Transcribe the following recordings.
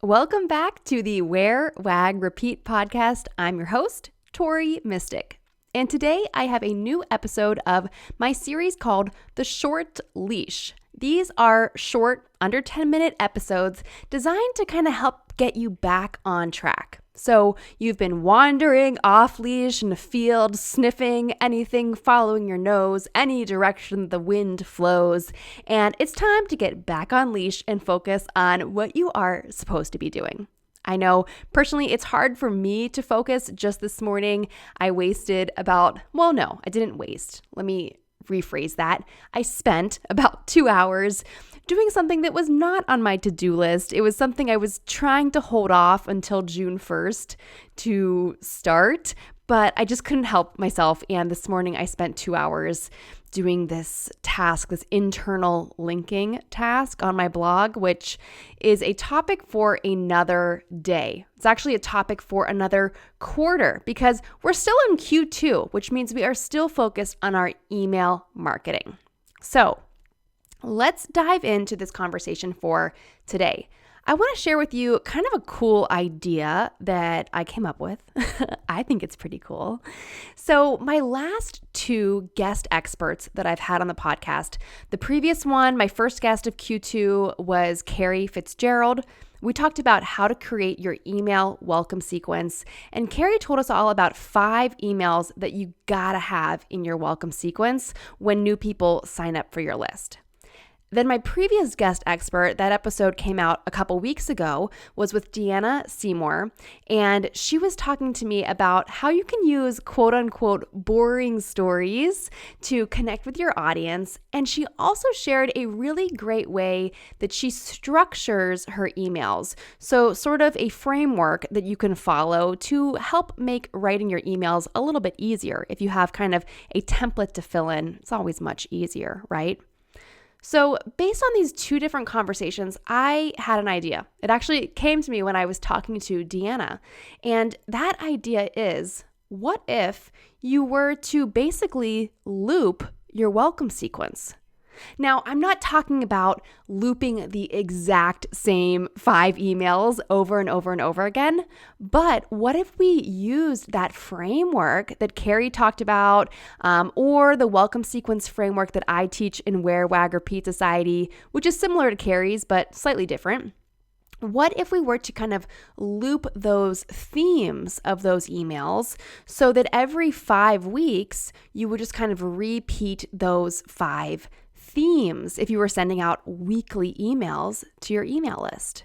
Welcome back to the Wear, Wag, Repeat podcast. I'm your host, Tori Mystic. And today I have a new episode of my series called The Short Leash. These are short, under 10-minute episodes designed to kind of help get you back on track. So you've been wandering off leash in the field, sniffing anything following your nose, any direction the wind flows, and it's time to get back on leash and focus on what you are supposed to be doing. I know personally it's hard for me to focus. Just this morning, I wasted I didn't waste. Let me rephrase that. I spent about 2 hours doing something that was not on my to-do list. It was something I was trying to hold off until June 1st to start, but I just couldn't help myself. And this morning I spent 2 hours doing this task, this internal linking task on my blog, which is a topic for another day. It's actually a topic for another quarter because we're still in Q2, which means we are still focused on our email marketing. So let's dive into this conversation for today. I want to share with you kind of a cool idea that I came up with. I think it's pretty cool. So my last 2 guest experts that I've had on the podcast, the previous one, my first guest of Q2 was Carrie Fitzgerald. We talked about how to create your email welcome sequence. And Carrie told us all about 5 emails that you gotta have in your welcome sequence when new people sign up for your list. Then my previous guest expert, that episode came out a couple weeks ago, was with Deanna Seymour, and she was talking to me about how you can use quote unquote boring stories to connect with your audience. And she also shared a really great way that she structures her emails. So sort of a framework that you can follow to help make writing your emails a little bit easier. If you have kind of a template to fill in, it's always much easier, right? So based on these 2 different conversations, I had an idea. It actually came to me when I was talking to Deanna. And that idea is, what if you were to basically loop your welcome sequence? Now, I'm not talking about looping the exact same 5 emails over and over and over again, but what if we used that framework that Carrie talked about, or the welcome sequence framework that I teach in Wear, Wag, Repeat Society, which is similar to Carrie's, but slightly different. What if we were to kind of loop those themes of those emails so that every 5 weeks, you would just kind of repeat those 5 themes if you were sending out weekly emails to your email list?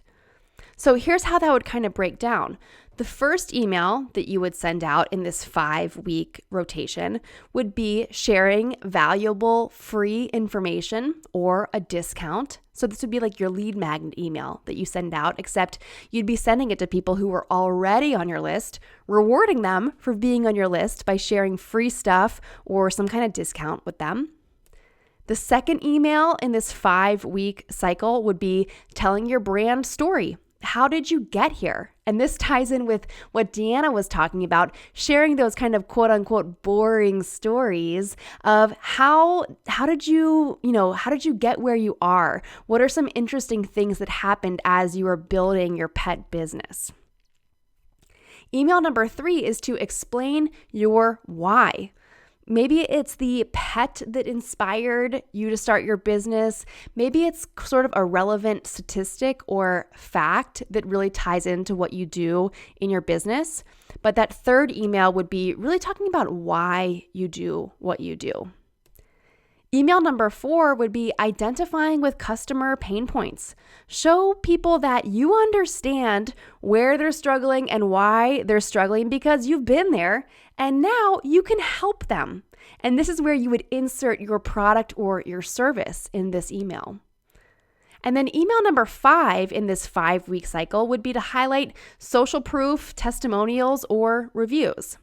So here's how that would kind of break down. The first email that you would send out in this 5-week rotation would be sharing valuable free information or a discount. So this would be like your lead magnet email that you send out, except you'd be sending it to people who were already on your list, rewarding them for being on your list by sharing free stuff or some kind of discount with them. The second email in this 5-week cycle would be telling your brand story. How did you get here? And this ties in with what Deanna was talking about, sharing those kind of quote unquote boring stories of how did you get where you are? What are some interesting things that happened as you were building your pet business? Email number 3 is to explain your why. Maybe it's the pet that inspired you to start your business. Maybe it's sort of a relevant statistic or fact that really ties into what you do in your business. But that third email would be really talking about why you do what you do. Email number 4 would be identifying with customer pain points. Show people that you understand where they're struggling and why they're struggling because you've been there and now you can help them. And this is where you would insert your product or your service in this email. And then email number 5 in this 5-week cycle would be to highlight social proof, testimonials, or reviews.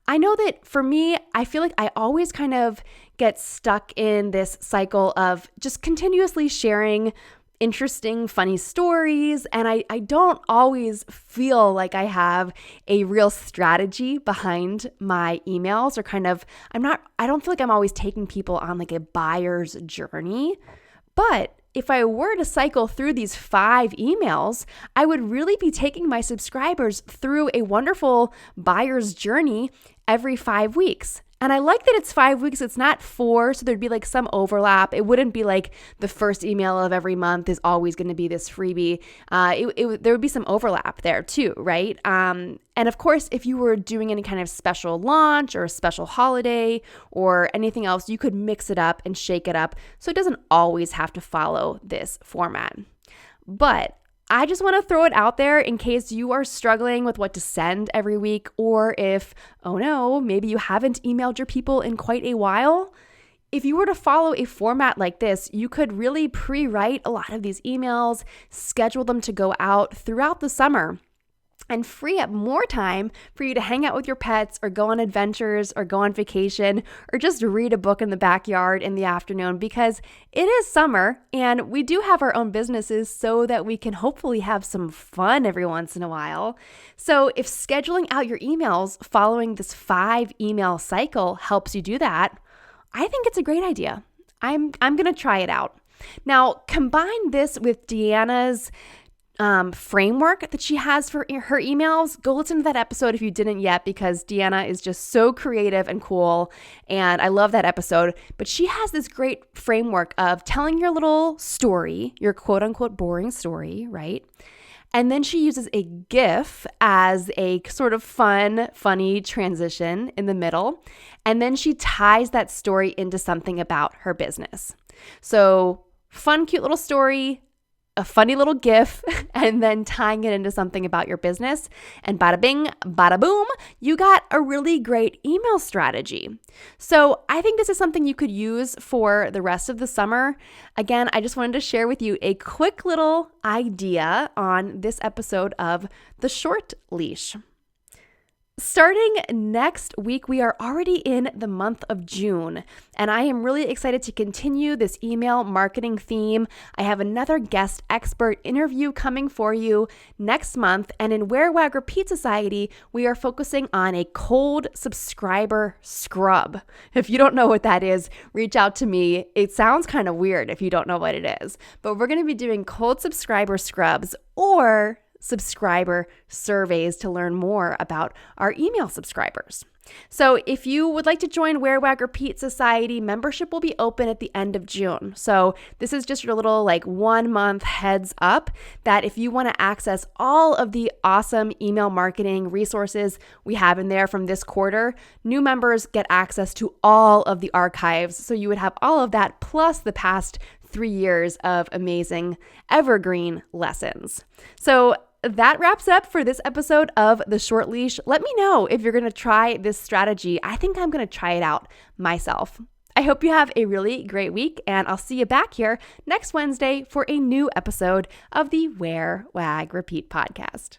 I know that for me, I feel like I always kind of get stuck in this cycle of just continuously sharing interesting, funny stories. And I don't always feel like I have a real strategy behind my emails or I don't feel like I'm always taking people on like a buyer's journey. But if I were to cycle through these 5 emails, I would really be taking my subscribers through a wonderful buyer's journey every 5 weeks. And I like that it's 5 weeks, it's not 4, so there'd be like some overlap. It wouldn't be like the first email of every month is always going to be this freebie. There would be some overlap there too, right? And of course, if you were doing any kind of special launch or a special holiday or anything else, you could mix it up and shake it up so it doesn't always have to follow this format. But I just want to throw it out there in case you are struggling with what to send every week, or if, oh no, maybe you haven't emailed your people in quite a while. If you were to follow a format like this, you could really pre-write a lot of these emails, schedule them to go out throughout the summer, and free up more time for you to hang out with your pets or go on adventures or go on vacation or just read a book in the backyard in the afternoon, because it is summer and we do have our own businesses so that we can hopefully have some fun every once in a while. So if scheduling out your emails following this 5 email cycle helps you do that, I think it's a great idea. I'm going to try it out. Now, combine this with Deanna's framework that she has for her emails. Go listen to that episode if you didn't yet, because Deanna is just so creative and cool, and I love that episode. But she has this great framework of telling your little story, your quote unquote boring story, right? And then she uses a GIF as a sort of funny transition in the middle. And then she ties that story into something about her business. So fun, cute little story, a funny little GIF, and then tying it into something about your business. And bada bing, bada boom, you got a really great email strategy. So I think this is something you could use for the rest of the summer. Again, I just wanted to share with you a quick little idea on this episode of The Short Leash. Starting next week, we are already in the month of June, and I am really excited to continue this email marketing theme. I have another guest expert interview coming for you next month, and in Wear, Wag, Repeat Society, we are focusing on a cold subscriber scrub. If you don't know what that is, reach out to me. It sounds kind of weird if you don't know what it is, but we're going to be doing cold subscriber scrubs or subscriber surveys to learn more about our email subscribers. So if you would like to join Wear, Wag, Repeat Society, membership will be open at the end of June. So this is just your little 1 month heads up that if you want to access all of the awesome email marketing resources we have in there from this quarter, new members get access to all of the archives. So you would have all of that plus the past 3 years of amazing evergreen lessons. So that wraps up for this episode of The Short Leash. Let me know if you're going to try this strategy. I think I'm going to try it out myself. I hope you have a really great week, and I'll see you back here next Wednesday for a new episode of the Wear, Wag, Repeat podcast.